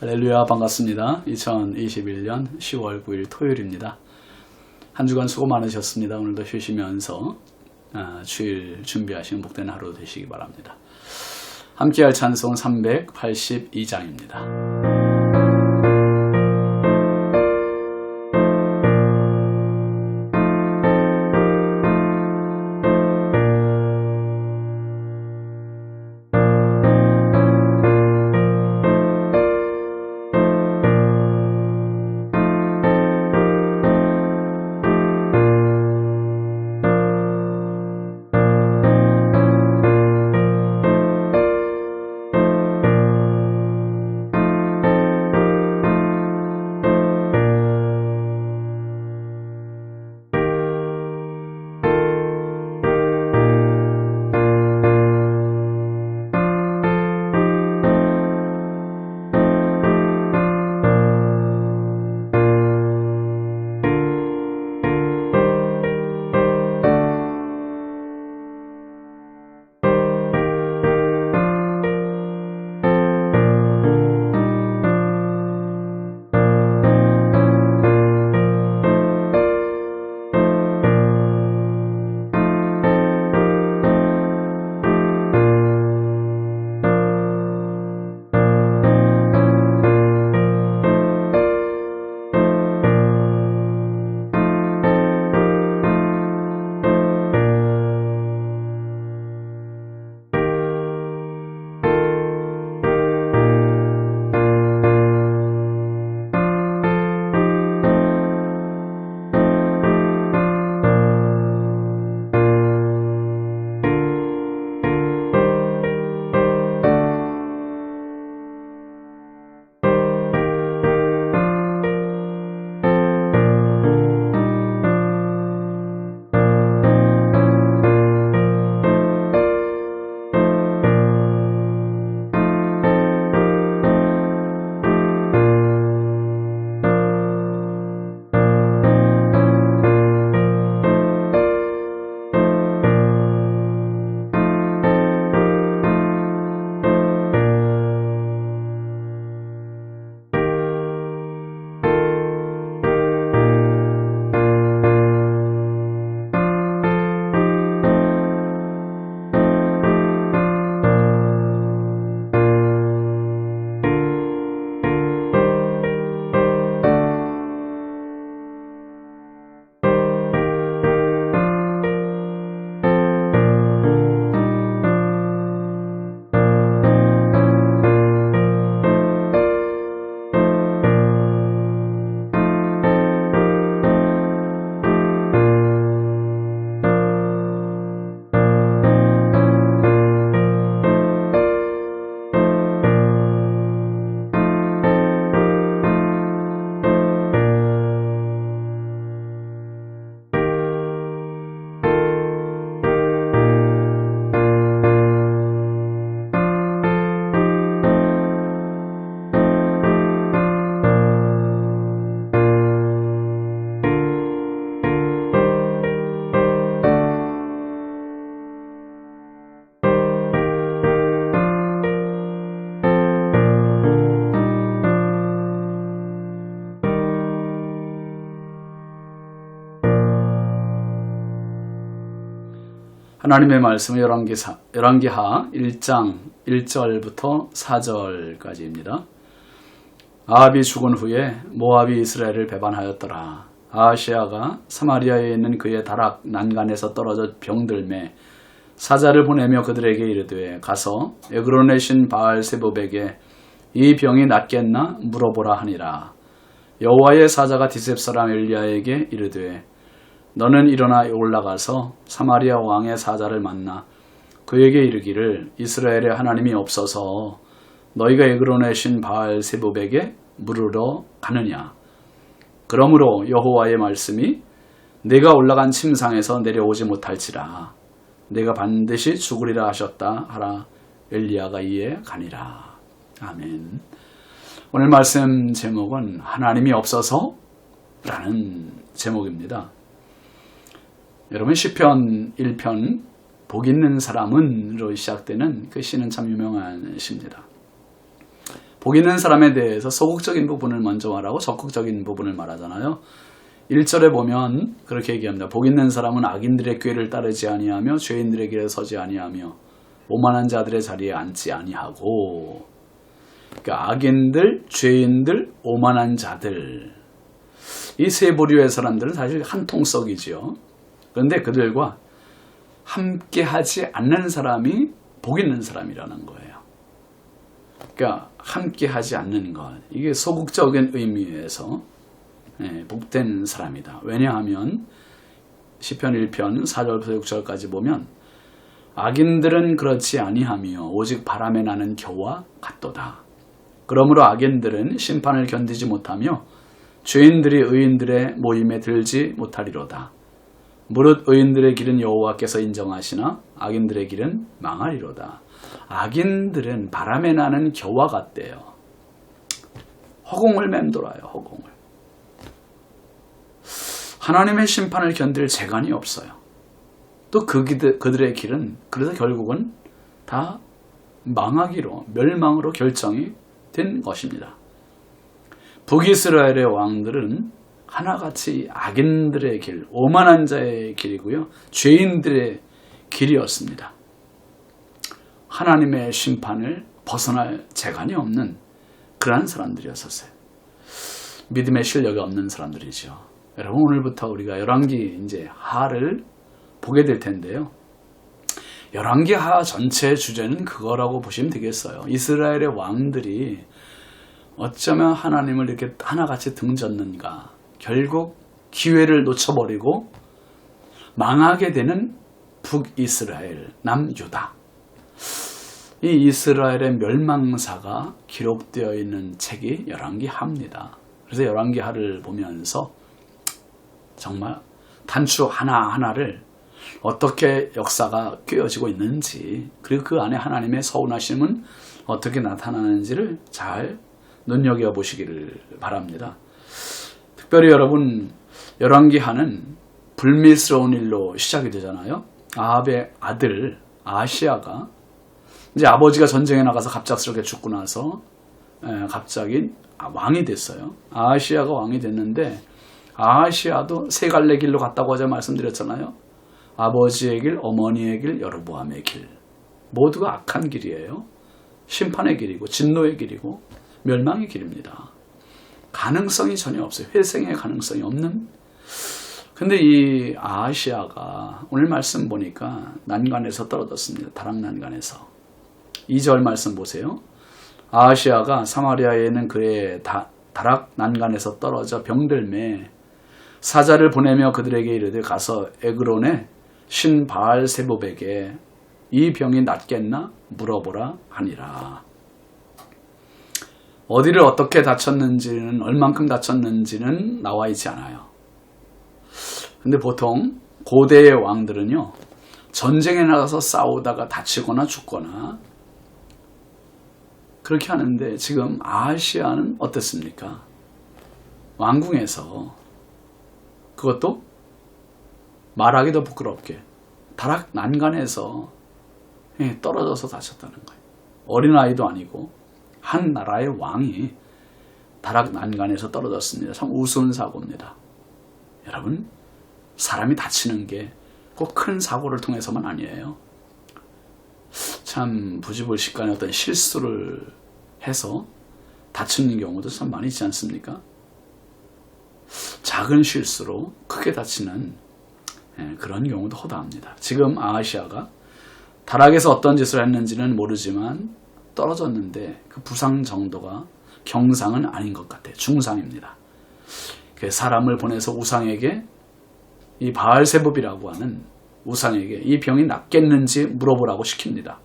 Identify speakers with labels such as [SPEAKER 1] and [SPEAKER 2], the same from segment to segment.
[SPEAKER 1] 할렐루야, 반갑습니다. 2021년 10월 9일 토요일입니다. 한 주간 수고 많으셨습니다. 오늘도 쉬시면서 주일 준비하시는 복된 하루 되시기 바랍니다. 함께할 찬송 382장입니다. 하나님의 말씀은 열왕기하 1장 1절부터 4절까지입니다. 아합이 죽은 후에 모압이 이스라엘을 배반하였더라. 아하시아가 사마리아에 있는 그의 다락 난간에서 떨어져 병들매 사자를 보내며 그들에게 이르되 가서 에그론의 신 바알세붑에게 이 병이 낫겠나 물어보라 하니라. 여호와의 사자가 디셉 사람 엘리야에게 이르되 너는 일어나 올라가서 사마리아 왕의 사자를 만나 그에게 이르기를 이스라엘의 하나님이 없어서 너희가 에그론의 신 바알세붑에게 물으러 가느냐. 그러므로 여호와의 말씀이 내가 올라간 침상에서 내려오지 못할지라 내가 반드시 죽으리라 하셨다 하라. 엘리야가 이에 가니라. 아멘. 오늘 말씀 제목은 하나님이 없어서 라는 제목입니다. 여러분 시편 1편 복 있는 사람은로 시작되는 그 시는 참 유명한 시입니다. 복 있는 사람에 대해서 소극적인 부분을 먼저 말하고 적극적인 부분을 말하잖아요. 1절에 보면 그렇게 얘기합니다. 복 있는 사람은 악인들의 꾀를 따르지 아니하며 죄인들의 길에 서지 아니하며 오만한 자들의 자리에 앉지 아니하고. 그러니까 악인들, 죄인들, 오만한 자들, 이 세 부류의 사람들은 사실 한 통속이지요. 그런데 그들과 함께 하지 않는 사람이 복 있는 사람이라는 거예요. 그러니까 함께 하지 않는 것, 이게 소극적인 의미에서 복된 사람이다. 왜냐하면 시편 1편 4절부터 6절까지 보면 악인들은 그렇지 아니하며 오직 바람에 나는 겨와 같도다. 그러므로 악인들은 심판을 견디지 못하며 죄인들이 의인들의 모임에 들지 못하리로다. 무릇 의인들의 길은 여호와께서 인정하시나 악인들의 길은 망하리로다. 악인들은 바람에 나는 겨와 같대요. 허공을 맴돌아요. 허공을. 하나님의 심판을 견딜 재간이 없어요. 또 그들의 길은 그래서 결국은 다 망하기로, 멸망으로 결정이 된 것입니다. 북이스라엘의 왕들은 하나같이 악인들의 길, 오만한 자의 길이고요, 죄인들의 길이었습니다. 하나님의 심판을 벗어날 재간이 없는 그러한 사람들이었었어요. 믿음의 실력이 없는 사람들이죠. 여러분, 오늘부터 우리가 열왕기 이제 하를 보게 될 텐데요. 열왕기 하 전체의 주제는 그거라고 보시면 되겠어요. 이스라엘의 왕들이 어쩌면 하나님을 이렇게 하나같이 등졌는가, 결국 기회를 놓쳐버리고 망하게 되는 북이스라엘, 남유다, 이 이스라엘의 멸망사가 기록되어 있는 책이 열왕기 하입니다. 그래서 열왕기 하를 보면서 정말 단추 하나하나를 어떻게 역사가 꿰어지고 있는지, 그리고 그 안에 하나님의 서운하심은 어떻게 나타나는지를 잘 눈여겨보시기를 바랍니다. 특별히 여러분, 열왕기하는 불미스러운 일로 시작이 되잖아요. 아합의 아들 아하시야가 이제 아버지가 전쟁에 나가서 갑작스럽게 죽고 나서 갑자기 왕이 됐어요. 아하시야가 왕이 됐는데, 아하시야도 세 갈래 길로 갔다고 어제 말씀드렸잖아요. 아버지의 길, 어머니의 길, 여로보암의 길, 모두가 악한 길이에요. 심판의 길이고 진노의 길이고 멸망의 길입니다. 가능성이 전혀 없어요. 회생의 가능성이 없는. 근데 이 아하시야가 오늘 말씀 보니까 난간에서 떨어졌습니다. 다락 난간에서. 2절 말씀 보세요. 아하시야가 사마리아에 있는 그의 다락 난간에서 떨어져 병들매 사자를 보내며 그들에게 이르되 가서 에그론의 신 바알세봅에게 이 병이 낫겠나 물어보라 하니라. 어디를 어떻게 다쳤는지는, 얼만큼 다쳤는지는 나와 있지 않아요. 근데 보통 고대의 왕들은요, 전쟁에 나가서 싸우다가 다치거나 죽거나 그렇게 하는데, 지금 아하시야는 어땠습니까? 왕궁에서, 그것도 말하기도 부끄럽게 다락 난간에서 떨어져서 다쳤다는 거예요. 어린아이도 아니고 한 나라의 왕이 다락 난간에서 떨어졌습니다. 참 우스운 사고입니다. 여러분, 사람이 다치는 게 꼭 큰 사고를 통해서만 아니에요. 참 부지불식간에 어떤 실수를 해서 다치는 경우도 참 많이 있지 않습니까? 작은 실수로 크게 다치는 그런 경우도 허다합니다. 지금 아하시야가 다락에서 어떤 짓을 했는지는 모르지만 떨어졌는데 그 부상 정도가 경상은 아닌 것 같아요. 중상입니다. 사람을 보내서 우상에게, 이 바알세봅이라고 하는 우상에게 이 병이 낫겠는지 물어보라고 시킵니다.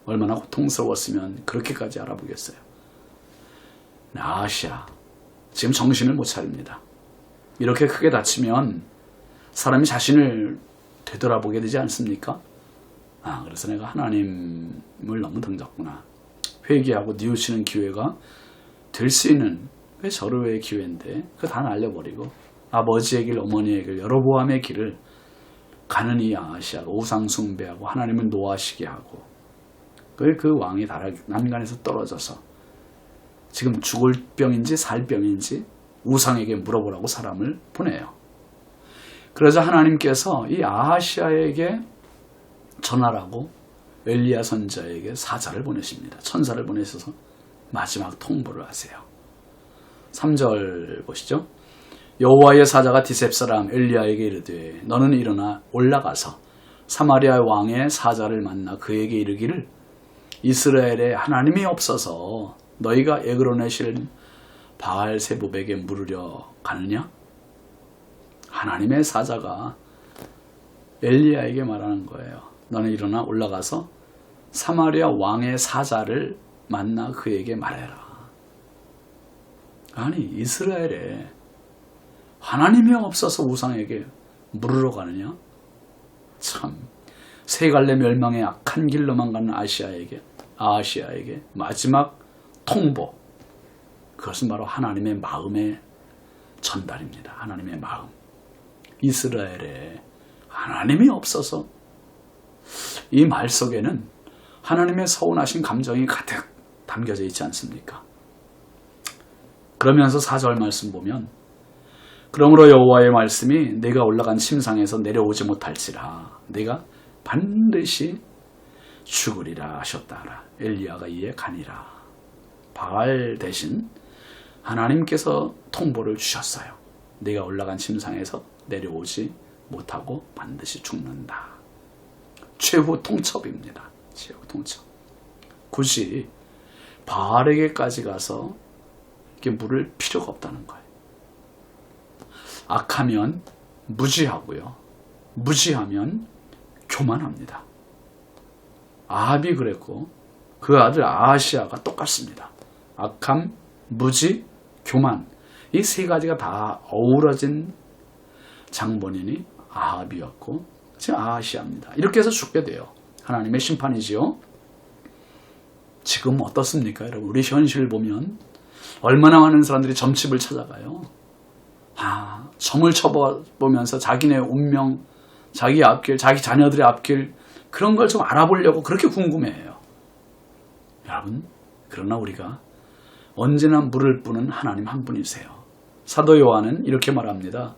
[SPEAKER 1] 얼마나 고통스러웠으면 그렇게까지 알아보겠어요. 아하시야, 지금 정신을 못 차립니다. 이렇게 크게 다치면 사람이 자신을 되돌아보게 되지 않습니까? 그래서 내가 하나님을 너무 등졌구나. 회개하고 뉘우치는 기회가 될 수 있는 왜 절호의 기회인데 그거 다 날려버리고 아버지의 길, 어머니의 길, 여로보암의 길을 가는 이 아하시야가 우상 숭배하고 하나님을 노하시게 하고, 그 왕이 다락 난간에서 떨어져서 지금 죽을 병인지 살 병인지 우상에게 물어보라고 사람을 보내요. 그러자 하나님께서 이 아하시아에게 전하라고 엘리야 선지자에게 사자를 보내십니다. 천사를 보내셔서 마지막 통보를 하세요. 3절 보시죠. 여호와의 사자가 디셉 사람 엘리야에게 이르되 너는 일어나 올라가서 사마리아 왕의 사자를 만나 그에게 이르기를 이스라엘에 하나님이 없어서 너희가 에그론에 실은 바알세부백에 물으려 가느냐? 하나님의 사자가 엘리야에게 말하는 거예요. 너는 일어나 올라가서 사마리아 왕의 사자를 만나 그에게 말해라. 아니 이스라엘에 하나님이 없어서 우상에게 물으러 가느냐? 참 세 갈래 멸망의 악한 길로만 가는 아하시아에게 마지막 통보, 그것은 바로 하나님의 마음의 전달입니다. 하나님의 마음. 이스라엘에 하나님이 없어서, 이 말 속에는 하나님의 서운하신 감정이 가득 담겨져 있지 않습니까? 그러면서 4절 말씀 보면 그러므로 여호와의 말씀이 내가 올라간 침상에서 내려오지 못할지라 내가 반드시 죽으리라 하셨다라. 엘리야가 이에 가니라. 바알 대신 하나님께서 통보를 주셨어요. 내가 올라간 침상에서 내려오지 못하고 반드시 죽는다. 최후 통첩입니다. 최후 통첩. 굳이 바알에게까지 가서 이렇게 물을 필요가 없다는 거예요. 악하면 무지하고요. 무지하면 교만합니다. 아합이 그랬고 그 아들 아하시아가 똑같습니다. 악함, 무지, 교만, 이 세 가지가 다 어우러진 장본인이 아합이었고 지금 아하시아입니다. 이렇게 해서 죽게 돼요. 하나님의 심판이지요. 지금 어떻습니까? 여러분, 우리 현실을 보면 얼마나 많은 사람들이 점집을 찾아가요. 점을 쳐보면서 자기네 운명, 자기 앞길, 자기 자녀들의 앞길, 그런 걸 좀 알아보려고 그렇게 궁금해해요. 여러분, 그러나 우리가 언제나 물을 뿌는 하나님 한 분이세요. 사도 요한은 이렇게 말합니다.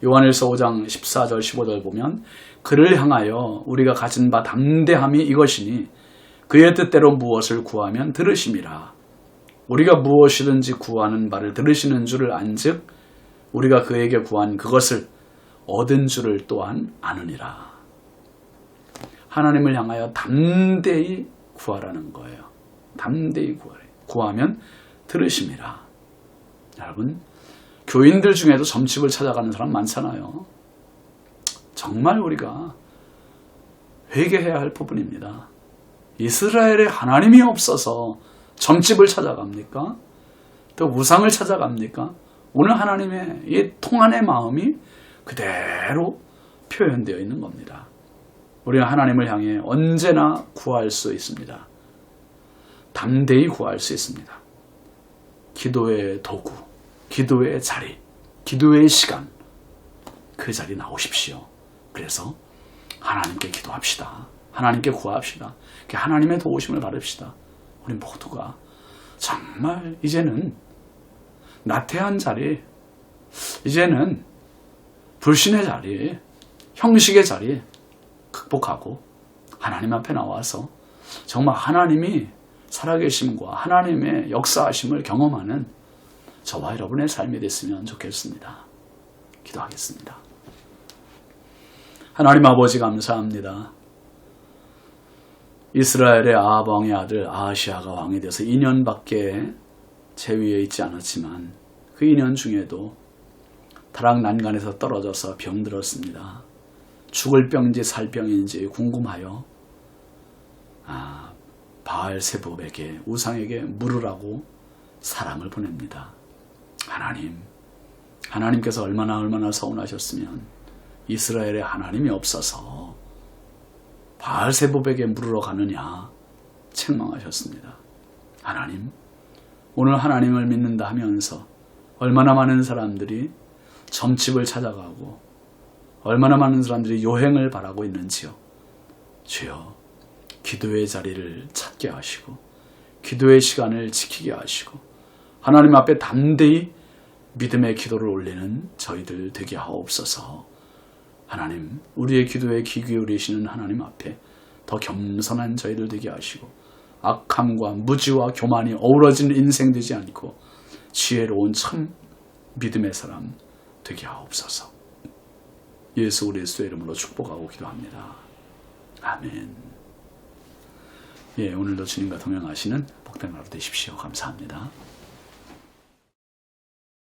[SPEAKER 1] 요한일서 5장 14절 15절 보면 그를 향하여 우리가 가진 바 담대함이 이것이니 그의 뜻대로 무엇을 구하면 들으심이라. 우리가 무엇이든지 구하는 바를 들으시는 줄을 안즉 우리가 그에게 구한 그것을 얻은 줄을 또한 아느니라. 하나님을 향하여 담대히 구하라는 거예요. 담대히 구하면 들으심이라. 여러분, 교인들 중에도 점집을 찾아가는 사람 많잖아요. 정말 우리가 회개해야 할 부분입니다. 이스라엘에 하나님이 없어서 점집을 찾아갑니까? 또 우상을 찾아갑니까? 오늘 하나님의 이 통안의 마음이 그대로 표현되어 있는 겁니다. 우리는 하나님을 향해 언제나 구할 수 있습니다. 담대히 구할 수 있습니다. 기도의 도구, 기도의 자리, 기도의 시간, 그 자리 나오십시오. 그래서 하나님께 기도합시다. 하나님께 구합시다. 하나님의 도우심을 받읍시다. 우리 모두가 정말 이제는 나태한 자리, 이제는 불신의 자리, 형식의 자리 극복하고 하나님 앞에 나와서 정말 하나님이 살아계심과 하나님의 역사하심을 경험하는 저와 여러분의 삶이 됐으면 좋겠습니다. 기도하겠습니다. 하나님 아버지 감사합니다. 이스라엘의 아합 왕의 아들 아하시아가 왕이 돼서 2년밖에 재위에 있지 않았지만 그 2년 중에도 다락난간에서 떨어져서 병들었습니다. 죽을 병인지 살 병인지 궁금하여 바알세부백에 우상에게 물으라고 사람을 보냅니다. 하나님께서 얼마나 서운하셨으면 이스라엘에 하나님이 없어서 바알세부백에 물으러 가느냐 책망하셨습니다. 하나님, 오늘 하나님을 믿는다 하면서 얼마나 많은 사람들이 점집을 찾아가고 얼마나 많은 사람들이 요행을 바라고 있는지요. 주여, 기도의 자리를 찾게 하시고 기도의 시간을 지키게 하시고 하나님 앞에 담대히 믿음의 기도를 올리는 저희들 되게 하옵소서. 하나님, 우리의 기도에 귀 기울이시는 하나님 앞에 더 겸손한 저희들 되게 하시고 악함과 무지와 교만이 어우러진 인생 되지 않고 지혜로운 참 믿음의 사람 되게 하옵소서. 예수 그리스도의 이름으로 축복하고 기도합니다. 아멘. 예, 오늘도 주님과 동행하시는 복된 하루 되십시오. 감사합니다.